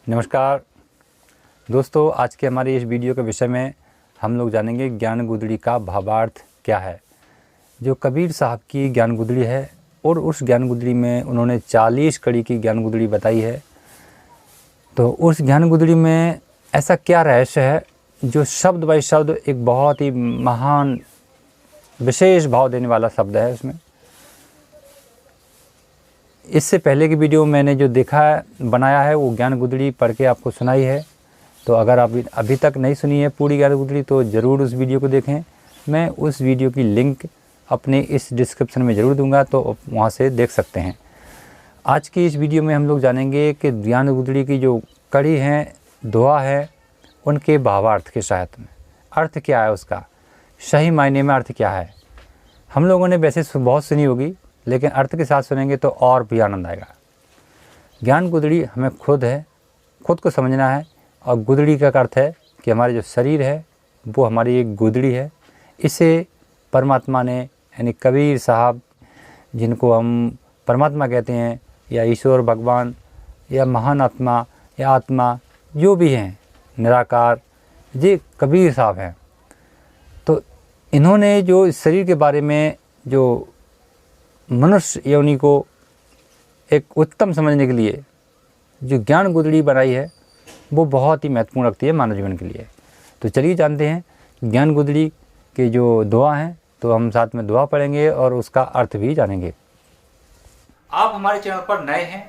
नमस्कार दोस्तों, आज के हमारे इस वीडियो के विषय में हम लोग जानेंगे ज्ञान गुदड़ी का भावार्थ क्या है। जो कबीर साहब की ज्ञान गुदड़ी है और उस ज्ञान गुदड़ी में उन्होंने 40 कड़ी की ज्ञान गुदड़ी बताई है। तो उस ज्ञान गुदड़ी में ऐसा क्या रहस्य है जो शब्द बाई शब्द एक बहुत ही महान विशेष भाव देने वाला शब्द है उसमें। इससे पहले की वीडियो मैंने जो देखा है बनाया है वो ज्ञान गुदड़ी पढ़ के आपको सुनाई है। तो अगर आप अभी तक नहीं सुनी है पूरी ज्ञान गुदड़ी तो ज़रूर उस वीडियो को देखें। मैं उस वीडियो की लिंक अपने इस डिस्क्रिप्शन में ज़रूर दूंगा, तो वहाँ से देख सकते हैं। आज की इस वीडियो में हम लोग जानेंगे कि ज्ञान गुदड़ी की जो कड़ी हैं, दुआ है, उनके भावार्थ के सहायता में अर्थ क्या है, उसका सही मायने में अर्थ क्या है। हम लोगों ने वैसे बहुत सुनी होगी, लेकिन अर्थ के साथ सुनेंगे तो और भी आनंद आएगा। ज्ञान गुदड़ी हमें खुद को समझना है। और गुदड़ी का अर्थ है कि हमारे जो शरीर है वो हमारी एक गुदड़ी है। इसे परमात्मा ने यानी कबीर साहब, जिनको हम परमात्मा कहते हैं या ईश्वर, भगवान या महान आत्मा या आत्मा, जो भी हैं, निराकार, ये कबीर साहब हैं। तो इन्होंने जो इस शरीर के बारे में जो मनुष्य योनि को एक उत्तम समझने के लिए जो ज्ञान गुदड़ी बनाई है वो बहुत ही महत्वपूर्ण रखती है मानव जीवन के लिए। तो चलिए जानते हैं ज्ञान गुदड़ी के जो दुआ हैं। तो हम साथ में दुआ पढ़ेंगे और उसका अर्थ भी जानेंगे। आप हमारे चैनल पर नए हैं,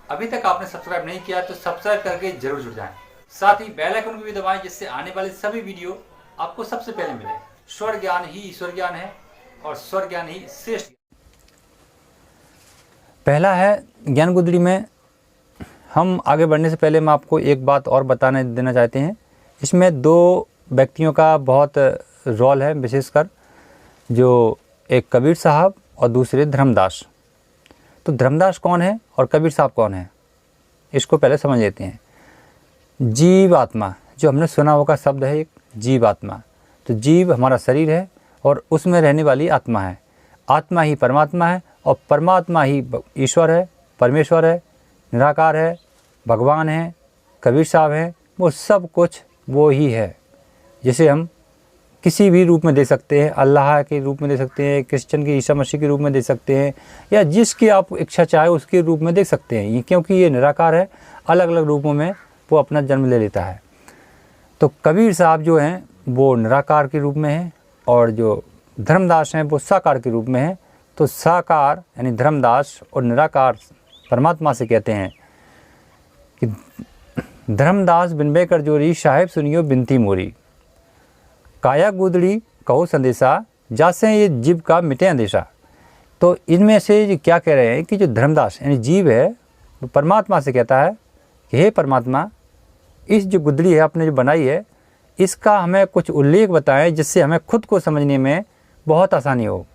अभी तक आपने सब्सक्राइब नहीं किया तो सब्सक्राइब करके जरूर जुड़ जाएं। साथ ही बेल आइकन को भी दबाएं जिससे आने वाले सभी वीडियो आपको सबसे पहले मिले। स्वर ज्ञान ही ईश्वर ज्ञान है और स्वर ज्ञान ही श्रेष्ठ। पहला है ज्ञान गुदड़ी में। हम आगे बढ़ने से पहले मैं आपको एक बात और बताने देना चाहते हैं। इसमें दो व्यक्तियों का बहुत रोल है विशेषकर, जो एक कबीर साहब और दूसरे धर्मदास। तो धर्मदास कौन है और कबीर साहब कौन है, इसको पहले समझ लेते हैं। जीव आत्मा, जो हमने सुना होगा शब्द है एक जीव आत्मा। तो जीव हमारा शरीर है और उसमें रहने वाली आत्मा है। आत्मा ही परमात्मा है और परमात्मा ही ईश्वर है, परमेश्वर है, निराकार है, भगवान है, कबीर साहब हैं। वो सब कुछ वो ही है, जिसे हम किसी भी रूप में दे सकते हैं। अल्लाह के रूप में दे सकते हैं, क्रिश्चियन के ईसा मसीह के रूप में दे सकते हैं, या जिसकी आप इच्छा चाहे उसके रूप में देख सकते हैं। ये क्योंकि ये निराकार है, अलग अलग रूपों में वो अपना जन्म ले लेता है। तो कबीर साहब जो हैं वो निराकार के रूप में हैं और जो धर्मदास हैं वो साकार के रूप में हैं। तो साकार यानी धर्मदास और निराकार परमात्मा से कहते हैं कि धर्मदास बिनबे कर जोरी, साहेब सुनियो बिनती मोरी, काया गुदड़ी कहो संदेशा, जासे ये जीव का मिटे अंदेशा। तो इनमें से ये क्या कह रहे हैं कि जो धर्मदास यानी जीव है वो परमात्मा से कहता है कि हे परमात्मा, इस जो गुदड़ी है आपने जो बनाई है, इसका हमें कुछ उल्लेख बताएं जिससे हमें खुद को समझने में बहुत आसानी हो।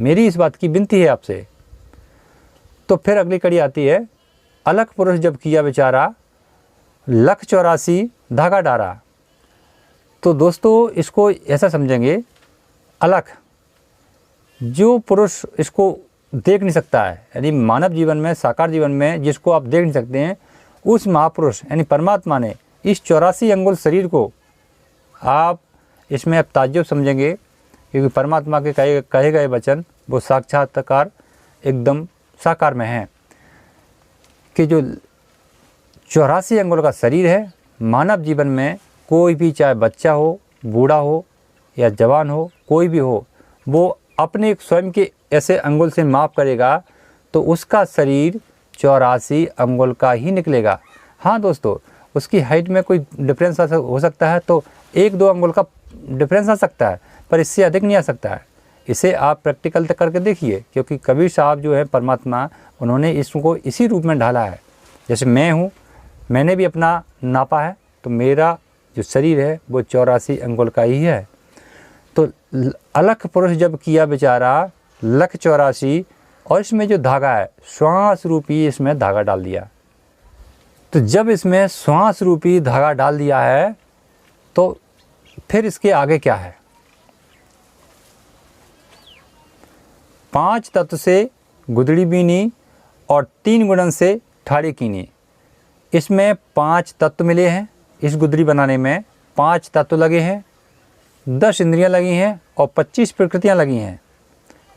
मेरी इस बात की विनती है आपसे। तो फिर अगली कड़ी आती है, अलख पुरुष जब किया बेचारा, लख 84 धागा डारा। तो दोस्तों इसको ऐसा समझेंगे, अलख जो पुरुष इसको देख नहीं सकता है, यानी मानव जीवन में, साकार जीवन में जिसको आप देख नहीं सकते हैं, उस महापुरुष यानी परमात्मा ने इस 84 अंगुल शरीर को, आप इसमें अब ताज्जुब समझेंगे क्योंकि परमात्मा के कहे गए वचन वो साक्षात्कार एकदम साकार में है कि जो 84 अंगुल का शरीर है, मानव जीवन में कोई भी, चाहे बच्चा हो, बूढ़ा हो या जवान हो, कोई भी हो, वो अपने स्वयं के ऐसे अंगुल से माप करेगा तो उसका शरीर 84 अंगुल का ही निकलेगा। हाँ दोस्तों, उसकी हाइट में कोई डिफरेंस हो सकता है, तो 1-2 अंगुल का डिफरेंस आ सकता है, पर इससे अधिक नहीं आ सकता है। इसे आप प्रैक्टिकल तक करके देखिए, क्योंकि कबीर साहब जो है परमात्मा, उन्होंने इसको इसी रूप में ढाला है। जैसे मैं हूँ, मैंने भी अपना नापा है, तो मेरा जो शरीर है वो 84 अंगुल का ही है। तो अलख पुरुष जब किया बेचारा, लख 84, और इसमें जो धागा है श्वास रूपी, इसमें धागा डाल दिया। तो जब इसमें श्वास रूपी धागा डाल दिया है तो फिर इसके आगे क्या है? 5 तत्व से गुदड़ी बीनी और 3 गुणन से ठाड़ी कीनी। इसमें 5 तत्व मिले हैं। इस गुदड़ी बनाने में 5 तत्व लगे हैं, 10 इंद्रियां लगी हैं और 25 प्रकृतियां लगी हैं।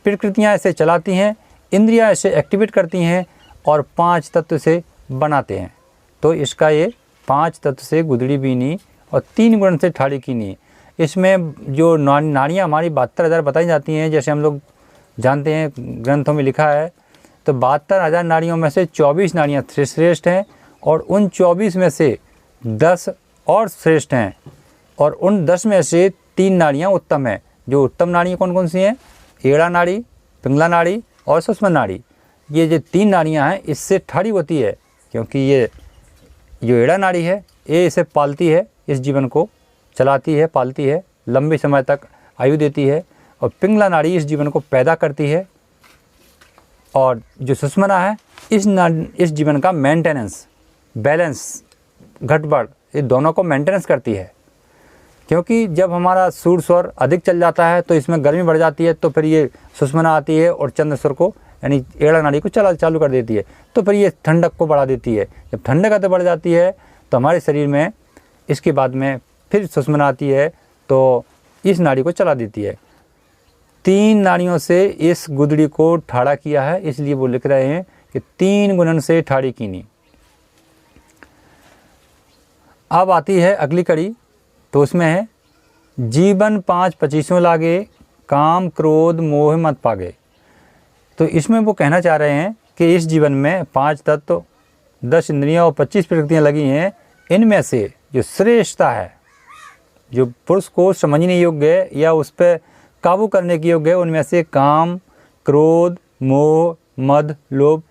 प्रकृतियां इसे चलाती हैं, इंद्रियां इसे एक्टिवेट करती हैं और 5 तत्व से बनाते हैं। तो इसका ये 5 तत्व से गुदड़ी बीनी और 3 गुण से ठाड़ी कीनी। इसमें जो नाड़ियाँ हमारी 72,000 बताई जाती हैं, जैसे हम लोग जानते हैं ग्रंथों में लिखा है, तो 72,000 नाड़ियों में से 24 नाड़ियाँ श्रेष्ठ हैं और उन 24 में से 10 और श्रेष्ठ हैं और उन 10 में से 3 नाड़ियाँ उत्तम हैं। जो उत्तम नाड़ियाँ कौन कौन सी हैं? एड़ा नाड़ी, पिंगला नाड़ी और सुषुम्ना नाड़ी। ये जो 3 नाड़ियाँ हैं इससे ठाड़ी होती है, क्योंकि ये जो एड़ा नाड़ी है ये इसे पालती है, इस जीवन को चलाती है, पालती है, लंबे समय तक आयु देती है। और पिंगला नाड़ी इस जीवन को पैदा करती है और जो सुषुम्ना है इस जीवन का मेंटेनेंस, बैलेंस, घटबढ़, ये दोनों को मेंटेनेंस करती है। क्योंकि जब हमारा सूर्य स्वर अधिक चल जाता है तो इसमें गर्मी बढ़ जाती है, तो फिर ये सुषुम्ना आती है और चंद्र स्वर को यानी एड़ा नाड़ी को चालू कर देती है, तो फिर ये ठंडक को बढ़ा देती है। जब ठंडक आते बढ़ जाती है तो हमारे शरीर में इसके बाद में फिर सुषुम्ना आती है तो इस नाड़ी को चला देती है। 3 नाड़ियों से इस गुदड़ी को ठाड़ा किया है, इसलिए वो लिख रहे हैं कि 3 गुणन से ठाड़ी कीनी। अब आती है अगली कड़ी, तो उसमें है जीवन 5 25 लागे, काम क्रोध मोह मत पागे। तो इसमें वो कहना चाह रहे हैं कि इस जीवन में 5 तत्व, 10 इंद्रियां और 25 प्रकृतियां लगी हैं। इनमें से जो श्रेष्ठता है, जो पुरुष को समझने योग्य है या उस पर काबू करने के योग्य है, उनमें से काम, क्रोध, मोह, मद, लोभ,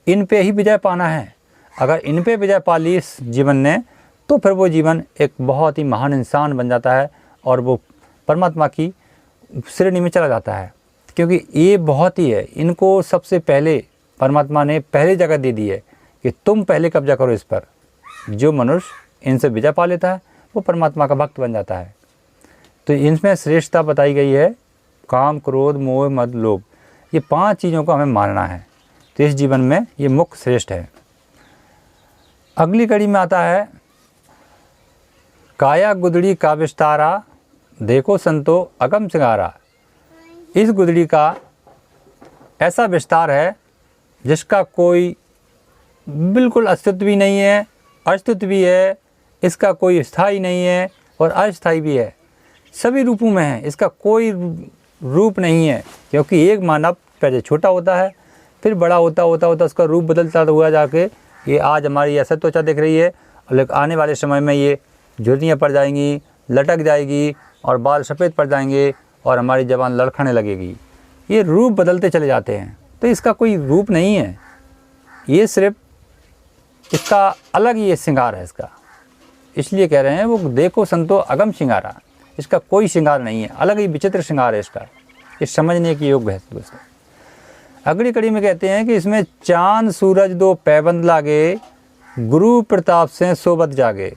इन पे ही विजय पाना है। अगर इन पे विजय पा ली इस जीवन ने, तो फिर वो जीवन एक बहुत ही महान इंसान बन जाता है और वो परमात्मा की श्रेणी में चला जाता है। क्योंकि ये बहुत ही है, इनको सबसे पहले परमात्मा ने पहली जगह दे दी है कि तुम पहले कब्जा करो इस पर। जो मनुष्य इनसे विजय पा लेता है वो परमात्मा का भक्त बन जाता है। तो इनमें श्रेष्ठता बताई गई है, काम, क्रोध, मोह, मद, लोभ, ये 5 चीज़ों को हमें मानना है। तो इस जीवन में ये मुख्य श्रेष्ठ है। अगली कड़ी में आता है काया गुदड़ी का विस्तारा, देखो संतो अगम सिंगारा। इस गुदड़ी का ऐसा विस्तार है जिसका कोई बिल्कुल अस्तित्व भी नहीं है, अस्तित्व भी है, इसका कोई स्थायी नहीं है और अस्थायी भी है, सभी रूपों में है, इसका कोई रूप नहीं है। क्योंकि एक मानव पहले छोटा होता है, फिर बड़ा होता उसका रूप बदलता हुआ जाके ये आज हमारी ऐसा त्वचा दिख रही है, लेकिन आने वाले समय में ये झुर्रियाँ पड़ जाएंगी, लटक जाएगी और बाल सफ़ेद पड़ जाएंगे और हमारी ज़बान लड़खड़ने लगेगी। ये रूप बदलते चले जाते हैं, तो इसका कोई रूप नहीं है, ये सिर्फ इसका अलग ही श्रृंगार है इसका। इसलिए कह रहे हैं वो देखो संतो अगम श्रृंगारा, इसका कोई श्रृंगार नहीं है, अलग ही विचित्र श्रृंगार है इसका, ये समझने के योग्य है दोस्तों। अगली कड़ी में कहते हैं कि इसमें चांद सूरज 2 पैबंद लागे, गुरु प्रताप से सोबत जागे।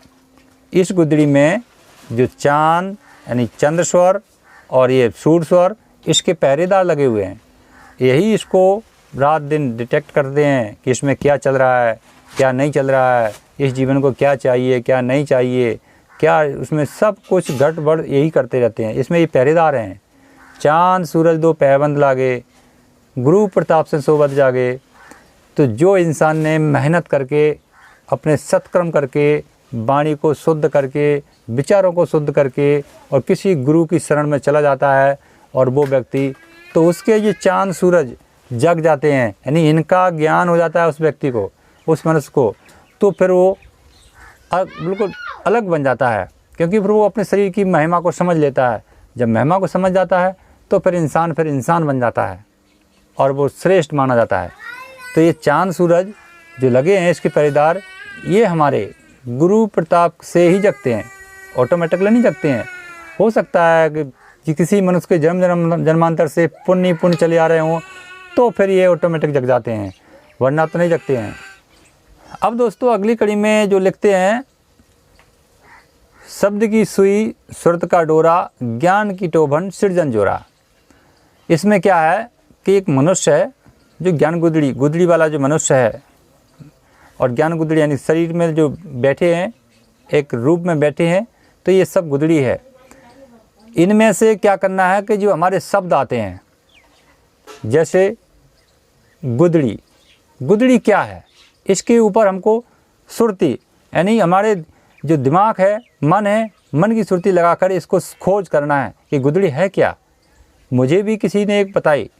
इस गुदड़ी में जो चांद यानी चंद्र स्वर और ये सूर्य स्वर, इसके पहरेदार लगे हुए हैं। यही इसको रात दिन डिटेक्ट करते हैं कि इसमें क्या चल रहा है, क्या नहीं चल रहा है, इस जीवन को क्या चाहिए, क्या नहीं चाहिए, क्या उसमें सब कुछ गड़बड़ यही करते रहते हैं। इसमें ये पहरेदार हैं। चांद सूरज 2 पैबंद लागे, गुरु प्रताप से सोबत जागे। तो जो इंसान ने मेहनत करके, अपने सत्कर्म करके, वाणी को शुद्ध करके, विचारों को शुद्ध करके और किसी गुरु की शरण में चला जाता है और वो व्यक्ति, तो उसके ये चांद सूरज जग जाते हैं, यानी इनका ज्ञान हो जाता है उस व्यक्ति को, उस मनुष्य को। तो फिर वो बिल्कुल अलग बन जाता है, क्योंकि फिर वो अपने शरीर की महिमा को समझ लेता है। जब महिमा को समझ जाता है तो फिर इंसान बन जाता है और वो श्रेष्ठ माना जाता है। तो ये चांद सूरज जो लगे हैं इसके पहरेदार, ये हमारे गुरु प्रताप से ही जगते हैं, ऑटोमेटिकली नहीं जगते हैं। हो सकता है कि किसी मनुष्य के जन्मांतर से पुण्य चले आ रहे हों, तो फिर ये ऑटोमेटिक जग जाते हैं, वरना तो नहीं जगते हैं। अब दोस्तों अगली कड़ी में जो लिखते हैं, शब्द की सुई सुरत का डोरा, ज्ञान की टोभन सृजन जोरा। इसमें क्या है कि एक मनुष्य है जो ज्ञान गुदड़ी वाला जो मनुष्य है, और ज्ञान गुदड़ी यानी शरीर में जो बैठे हैं, एक रूप में बैठे हैं, तो ये सब गुदड़ी है। इनमें से क्या करना है कि जो हमारे शब्द आते हैं, जैसे गुदड़ी, गुदड़ी क्या है, इसके ऊपर हमको सुरती यानी हमारे जो दिमाग है, मन है, मन की सुरती लगाकर इसको खोज करना है कि गुदड़ी है क्या। मुझे भी किसी ने एक बताई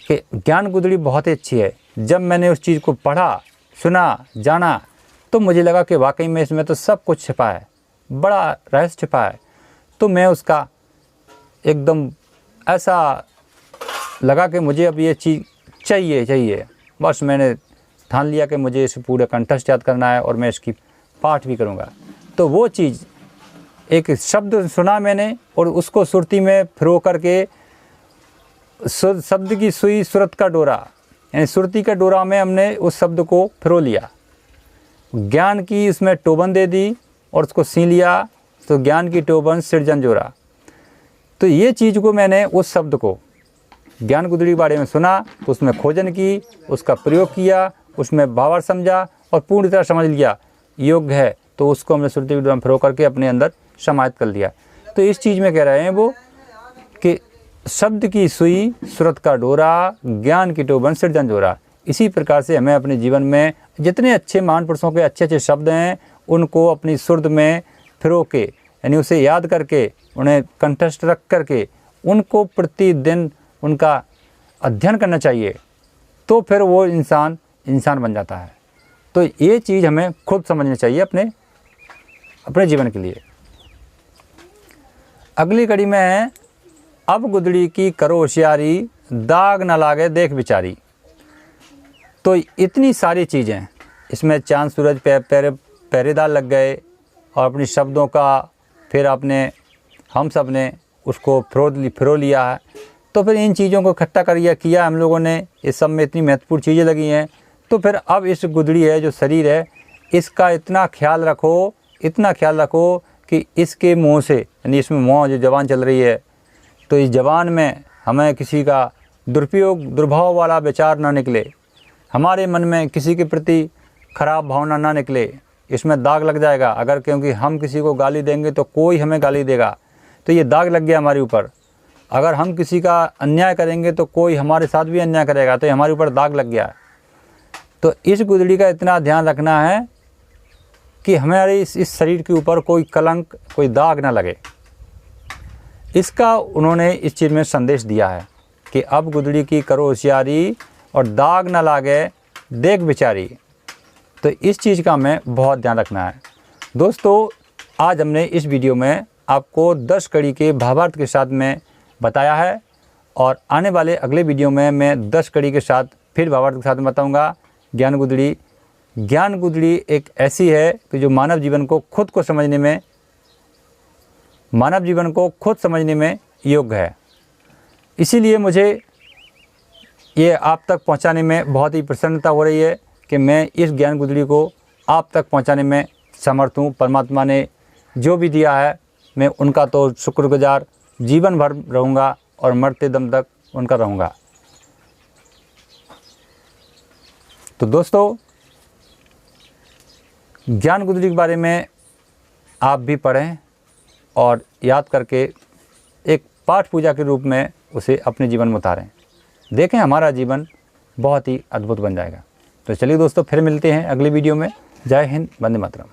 कि ज्ञान गुदड़ी बहुत ही अच्छी है। जब मैंने उस चीज़ को पढ़ा, सुना, जाना, तो मुझे लगा कि वाकई में इसमें तो सब कुछ छिपा है, बड़ा रहस्य छिपा है। तो मैं उसका एकदम ऐसा लगा कि मुझे अब ये चीज़ चाहिए। बस मैंने ठान लिया कि मुझे इसे पूरा कंठस्थ याद करना है और मैं इसकी पाठ भी करूँगा। तो वो चीज़, एक शब्द सुना मैंने और उसको सुरती में फिरो करके, शब्द की सुई सुरत का डोरा यानी सुरती का डोरा में हमने उस शब्द को फिरो लिया, ज्ञान की उसमें टोबन दे दी और उसको सी लिया, तो ज्ञान की टोबन सृजन जोरा। तो ये चीज़ को मैंने उस शब्द को ज्ञान गुदड़ी के बारे में सुना, तो उसमें खोजन की, उसका प्रयोग किया, उसमें भावार्थ समझा और पूर्ण तरह समझ लिया योग्य है, तो उसको हमने सुरती के डोरा में फिरो करके अपने अंदर समाहित कर लिया। तो इस चीज़ में कह रहे हैं वो कि शब्द की सुई सुरत का डोरा, ज्ञान की टोबन सृजन जोरा। इसी प्रकार से हमें अपने जीवन में जितने अच्छे महान पुरुषों के अच्छे शब्द हैं, उनको अपनी सुर्द में फिरो के यानी उसे याद करके, उन्हें कंठस्थ रख करके, उनको प्रतिदिन उनका अध्ययन करना चाहिए, तो फिर वो इंसान बन जाता है। तो ये चीज़ हमें खुद समझनी चाहिए अपने जीवन के लिए। अगली कड़ी में है, अब गुदड़ी की करो होशियारी, दाग न लागे देख विचारी। तो इतनी सारी चीज़ें इसमें, चांद सूरज पहरेदार लग गए और अपने शब्दों का फिर हम सब ने उसको फिरो लिया है। तो फिर इन चीज़ों को इकट्ठा किया हम लोगों ने, इस सब में इतनी महत्वपूर्ण चीज़ें लगी हैं। तो फिर अब इस गुदड़ी है, जो शरीर है, इसका इतना ख्याल रखो कि इसके मुँह से यानी इसमें मुँह जो जबान चल रही है, तो इस जबान में हमें किसी का दुर्भाव वाला विचार ना निकले, हमारे मन में किसी के प्रति खराब भावना ना निकले। इसमें दाग लग जाएगा अगर, क्योंकि हम किसी को गाली देंगे तो कोई हमें गाली देगा, तो ये दाग लग गया हमारे ऊपर। अगर हम किसी का अन्याय करेंगे तो कोई हमारे साथ भी अन्याय करेगा, तो हमारे ऊपर दाग लग गया। तो इस गुदड़ी का इतना ध्यान रखना है कि हमारे इस शरीर के ऊपर कोई कलंक, कोई दाग ना लगे। इसका उन्होंने इस चीज़ में संदेश दिया है कि अब गुदड़ी की करो होशियारी और दाग ना लागे देख विचारी। तो इस चीज़ का हमें बहुत ध्यान रखना है। दोस्तों, आज हमने इस वीडियो में आपको 10 कड़ी के भावार्थ के साथ में बताया है, और आने वाले अगले वीडियो में मैं 10 कड़ी के साथ फिर भावार्थ के साथ में बताऊँगा ज्ञान गुदड़ी एक ऐसी है कि जो मानव जीवन को खुद समझने में योग्य है। इसीलिए मुझे ये आप तक पहुंचाने में बहुत ही प्रसन्नता हो रही है कि मैं इस ज्ञान गुदड़ी को आप तक पहुंचाने में समर्थ हूँ। परमात्मा ने जो भी दिया है, मैं उनका तो शुक्रगुजार जीवन भर रहूँगा और मरते दम तक उनका रहूँगा। तो दोस्तों, ज्ञान गुदड़ी के बारे में आप भी पढ़ें और याद करके एक पाठ पूजा के रूप में उसे अपने जीवन में उतारें। देखें, हमारा जीवन बहुत ही अद्भुत बन जाएगा। तो चलिए दोस्तों, फिर मिलते हैं अगले वीडियो में। जय हिंद, वंदे मातरम।